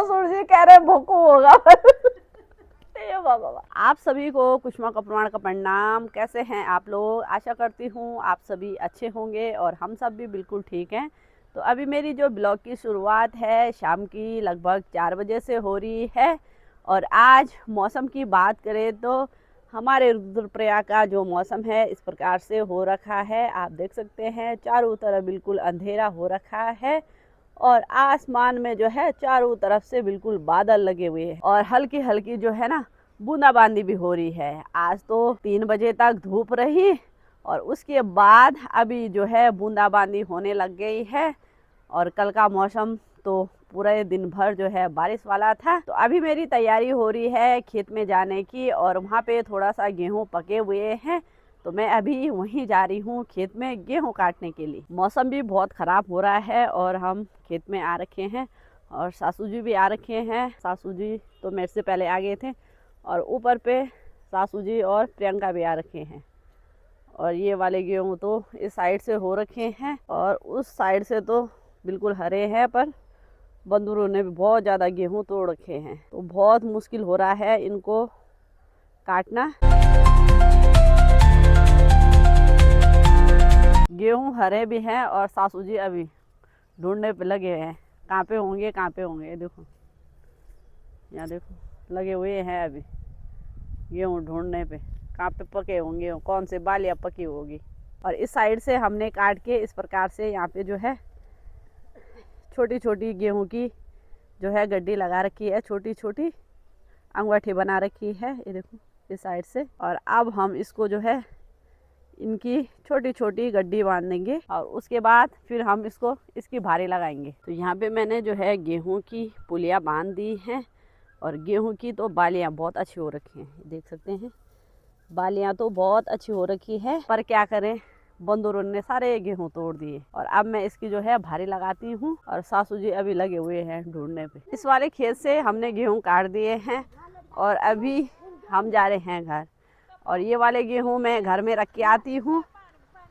ससुर जी कह रहे भोकू होगा। ये बाबा, आप सभी को कुष्मा कपड़वाण का प्रणाम। कैसे हैं आप लोग? आशा करती हूँ आप सभी अच्छे होंगे और हम सब भी बिल्कुल ठीक हैं। तो अभी मेरी जो ब्लॉग की शुरुआत है शाम की लगभग 4 बजे से हो रही है। और आज मौसम की बात करें तो हमारे रुद्रप्रयाग का जो मौसम है इस प्रकार से हो रखा है। आप देख सकते हैं चारों तरफ बिल्कुल अंधेरा हो रखा है और आसमान में जो है चारों तरफ से बिल्कुल बादल लगे हुए हैं और हल्की हल्की जो है ना बूंदाबांदी भी हो रही है। आज तो 3 बजे तक धूप रही और उसके बाद अभी जो है बूंदाबांदी होने लग गई है। और कल का मौसम तो पूरे दिन भर जो है बारिश वाला था। तो अभी मेरी तैयारी हो रही है खेत में जाने की और वहाँ पे थोड़ा सा गेहूँ पके हुए हैं तो मैं अभी वहीं जा रही हूँ खेत में गेहूँ काटने के लिए। मौसम भी बहुत ख़राब हो रहा है और हम खेत में आ रखे हैं और सासू जी भी आ रखे हैं। सासू जी तो मेरे से पहले आ गए थे और ऊपर पे सासू जी और प्रियंका भी आ रखे हैं। और ये वाले गेहूँ तो इस साइड से हो रखे हैं और उस साइड से तो बिल्कुल हरे हैं, पर बंदरों ने भी बहुत ज़्यादा गेहूँ तोड़ रखे हैं तो बहुत मुश्किल हो रहा है इनको काटना। गेहूँ हरे भी हैं और सासू जी अभी ढूंढने पे लगे हैं। कहाँ पे होंगे कहाँ पे होंगे, देखो यहाँ देखो लगे हुए हैं अभी गेहूँ ढूंढने पे कहाँ पे पके होंगे, कौन से बालियाँ पकी होगी। और इस साइड से हमने काट के इस प्रकार से यहाँ पे जो है छोटी छोटी गेहूँ की जो है गड्डी लगा रखी है, छोटी छोटी अंगूठी बना रखी है, ये देखो इस साइड से। और अब हम इसको जो है इनकी छोटी छोटी गड्डी बांध देंगे और उसके बाद फिर हम इसको इसकी भारी लगाएंगे। तो यहाँ पे मैंने जो है गेहूं की पुलिया बांध दी हैं और गेहूं की तो बालियाँ बहुत अच्छी हो रखी हैं, देख सकते हैं बालियाँ तो बहुत अच्छी हो रखी है। पर क्या करें बंदरों ने सारे गेहूं तोड़ दिए। और अब मैं इसकी जो है भारी लगाती हूँ और सासू जी अभी लगे हुए हैं ढूंढने पे। इस वाले खेत से हमने गेहूँ काट दिए हैं और अभी हम जा रहे हैं घर। और ये वाले गेहूँ मैं घर में रख के आती हूँ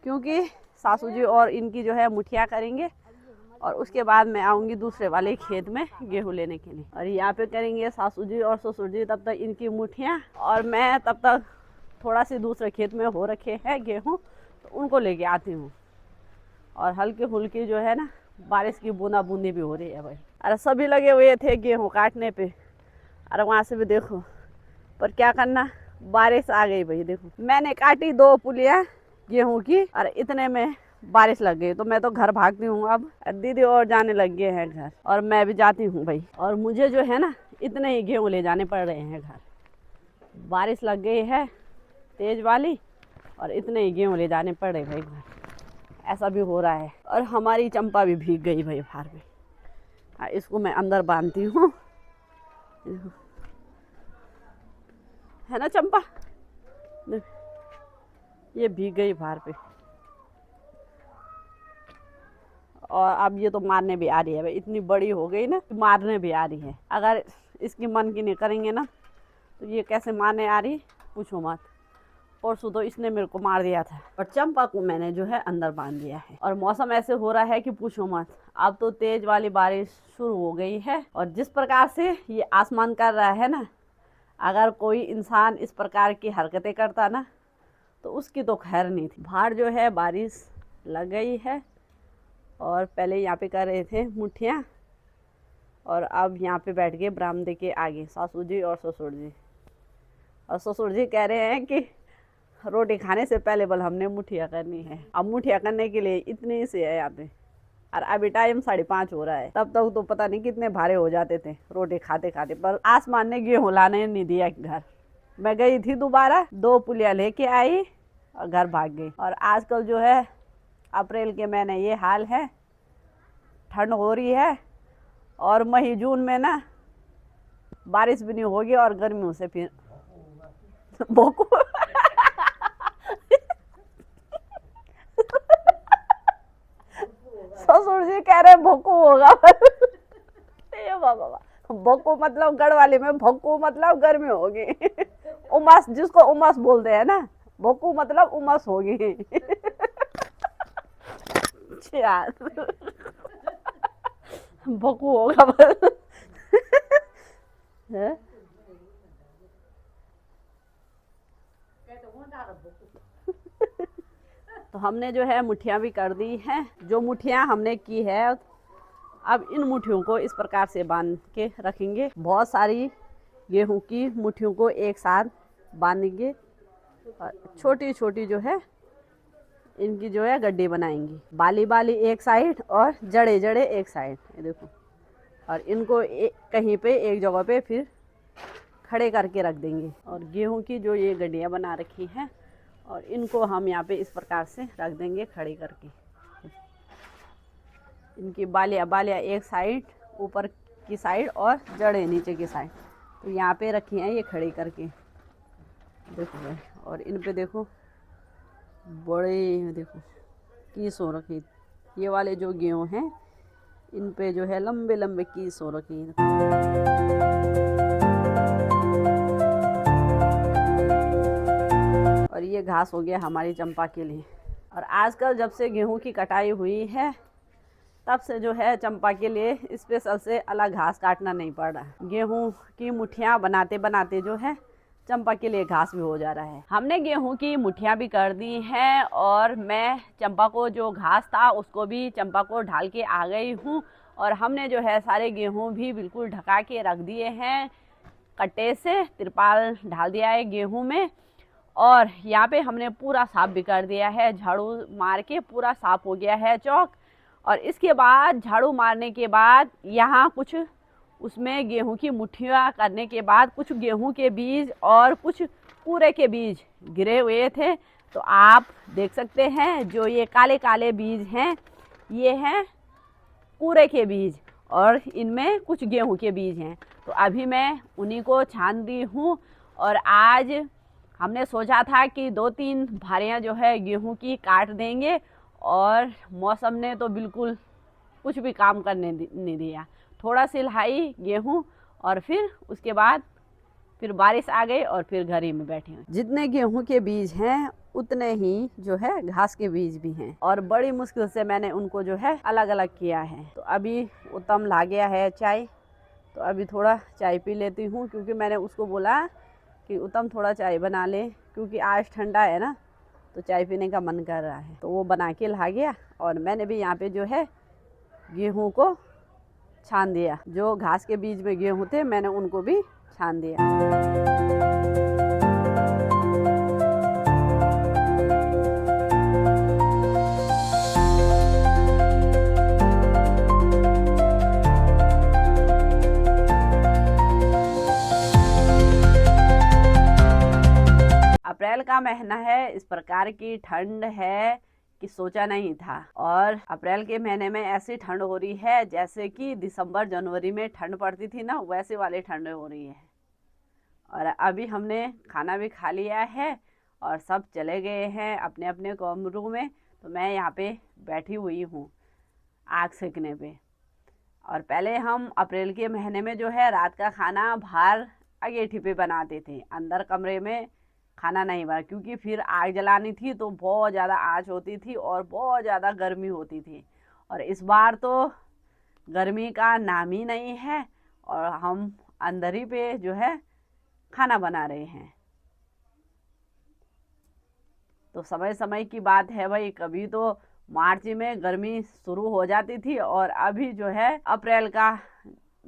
क्योंकि सासू जी और इनकी जो है मुठिया करेंगे और उसके बाद मैं आऊँगी दूसरे वाले खेत में गेहूँ लेने के लिए। और यहाँ पे करेंगे सासू जी और ससुर जी तब तक इनकी मुठियाँ और मैं तब तक थोड़ा सी दूसरे खेत में हो रखे हैं गेहूँ तो उनको लेके आती हूँ। और हल्की फुल्की जो है ना बारिश की बूंदा बूंदी भी हो रही है भाई। अरे सभी लगे हुए थे गेहूँ काटने पे, अरे वहाँ से भी देखो, पर क्या करना बारिश आ गई भाई। देखो मैंने काटी 2 पुलियाँ गेहूँ की और इतने में बारिश लग गई तो मैं तो घर भागती हूँ। अब दीदी और जाने लग गए हैं घर और मैं भी जाती हूँ भाई। और मुझे जो है ना इतने ही गेहूँ ले जाने पड़ रहे हैं घर, बारिश लग गई है तेज वाली और इतने ही गेहूँ ले जाने पड़ रहे भाई घर, ऐसा भी हो रहा है। और हमारी चंपा भी भीग गई भाई बाहर में। इसको मैं अंदर बांधती हूँ, है ना चंपा, ये भीग गई बाहर पे। और अब ये तो मारने भी आ रही है भाई, इतनी बड़ी हो गई ना मारने भी आ रही है। अगर इसकी मन की नहीं करेंगे ना तो ये कैसे मारने आ रही पूछो मत। परसों तो इसने मेरे को मार दिया था और चंपा को मैंने जो है अंदर बांध दिया है। और मौसम ऐसे हो रहा है कि पूछो मत, अब तो तेज वाली बारिश शुरू हो गई है। और जिस प्रकार से ये आसमान कर रहा है ना, अगर कोई इंसान इस प्रकार की हरकतें करता ना तो उसकी तो खैर नहीं थी। बाहर जो है बारिश लग गई है और पहले यहाँ पे कर रहे थे मुठियाँ और अब यहाँ पे बैठ गए बरामदे के आगे सासू जी और ससुर जी। और ससुर जी कह रहे हैं कि रोटी खाने से पहले बल हमने मुठिया करनी है। अब मुठिया करने के लिए इतनी से है यहाँ पे और अभी टाइम 5:30 हो रहा है। तब तक तो पता नहीं कितने भारे हो जाते थे रोटी खाते खाते। पर आसमान ने गेहूँ लाने नहीं दिया घर। मैं गई थी दोबारा 2 पुलिया लेके आई और घर भाग गई। और आजकल जो है अप्रैल के महीने ये हाल है, ठंड हो रही है और मई जून में ना बारिश भी नहीं होगी और गर्मियों से फिर भोकू ससुर जी कह रहे भोकू होगा। ये बाबा, भोकू मतलब गढ़वाली में भोकू मतलब गर्मी होगी। उमस, जिसको उमस बोलते हैं ना, भोकू मतलब उमस होगी। यार भोकू होगा बस। है। तो हमने जो है मुठियाँ भी कर दी हैं। जो मुठियाँ हमने की है, अब इन मुठियों को इस प्रकार से बांध के रखेंगे। बहुत सारी गेहूं की मुठियों को एक साथ बांधेंगे और छोटी छोटी जो है इनकी जो है गड्ढे बनाएंगे। बाली बाली एक साइड और जड़े जड़े एक साइड, ये देखो। और इनको कहीं पे एक जगह पे फिर खड़े करके रख देंगे। और गेहूं की जो ये गड्ढियाँ बना रखी हैं और इनको हम यहाँ पे इस प्रकार से रख देंगे खड़ी करके। इनकी बालियाँ एक साइड ऊपर की साइड और जड़ें नीचे की साइड, तो यहाँ पे रखी हैं ये खड़ी करके, देखो भाई। और इन पे देखो बड़े, देखो कीस हो रखी। ये वाले जो गेहूँ हैं इन पे जो है लंबे लंबे कीस हो रखी हैं। और ये घास हो गया हमारी चंपा के लिए। और आजकल जब से गेहूं की कटाई हुई है तब से जो है चंपा के लिए स्पेशल से अलग घास काटना नहीं पड़ रहा। गेहूं की मुठियाँ बनाते बनाते जो है चंपा के लिए घास भी हो जा रहा है। हमने गेहूं की मुठियाँ भी कर दी हैं और मैं चंपा को जो घास था उसको भी चंपा को ढाल के आ गई हूँ। और हमने जो है सारे गेहूं भी बिल्कुल ढका के रख दिए हैं। कट्टे से तिरपाल ढाल दिया है गेहूं में। और यहाँ पे हमने पूरा साफ भी कर दिया है, झाड़ू मार के पूरा साफ हो गया है चौक। और इसके बाद झाड़ू मारने के बाद यहाँ कुछ उसमें गेहूं की मुठियाँ करने के बाद कुछ गेहूं के बीज और कुछ पूरे के बीज गिरे हुए थे। तो आप देख सकते हैं जो ये काले काले बीज हैं ये हैं पूरे के बीज और इनमें कुछ गेहूं के बीज हैं। तो अभी मैं उन्हीं को छान दी हूँ। और आज हमने सोचा था कि 2-3 भारियाँ जो है गेहूं की काट देंगे और मौसम ने तो बिल्कुल कुछ भी काम करने नहीं दिया। थोड़ा सिलहाई गेहूं और फिर उसके बाद फिर बारिश आ गई और फिर घर ही में बैठे हैं। जितने गेहूं के बीज हैं उतने ही जो है घास के बीज भी हैं और बड़ी मुश्किल से मैंने उनको जो है अलग अलग किया है। तो अभी उत्तम ला गया है चाय, तो अभी थोड़ा चाय पी लेती हूँ क्योंकि मैंने उसको बोला कि उत्तम थोड़ा चाय बना ले क्योंकि आज ठंडा है ना, तो चाय पीने का मन कर रहा है। तो वो बना के ला गया और मैंने भी यहाँ पे जो है गेहूं को छान दिया। जो घास के बीज में गेहूं थे मैंने उनको भी छान दिया। अप्रैल का महीना है, इस प्रकार की ठंड है कि सोचा नहीं था। और अप्रैल के महीने में ऐसी ठंड हो रही है जैसे कि दिसंबर जनवरी में ठंड पड़ती थी ना, वैसे वाली ठंड हो रही है। और अभी हमने खाना भी खा लिया है और सब चले गए हैं अपने अपने कमरों में। तो मैं यहाँ पे बैठी हुई हूँ आग सेकने पे। और पहले हम अप्रैल के महीने में जो है रात का खाना बाहर अगेठी पे बनाते थे, अंदर कमरे में खाना नहीं बना, क्योंकि फिर आग जलानी थी तो बहुत ज़्यादा आँच होती थी और बहुत ज़्यादा गर्मी होती थी। और इस बार तो गर्मी का नाम ही नहीं है और हम अंदर ही पे जो है खाना बना रहे हैं। तो समय समय की बात है भाई, कभी तो मार्च में गर्मी शुरू हो जाती थी और अभी जो है अप्रैल का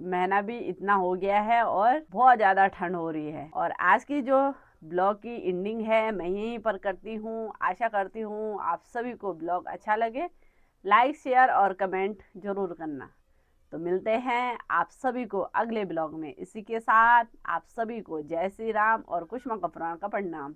महीना भी इतना हो गया है और बहुत ज़्यादा ठंड हो रही है। और आज की जो ब्लॉग की एंडिंग है मैं यहीं पर करती हूँ। आशा करती हूँ आप सभी को ब्लॉग अच्छा लगे। लाइक शेयर और कमेंट जरूर करना। तो मिलते हैं आप सभी को अगले ब्लॉग में। इसी के साथ आप सभी को जय श्री राम और कुसुमा का पुराण का प्रणाम।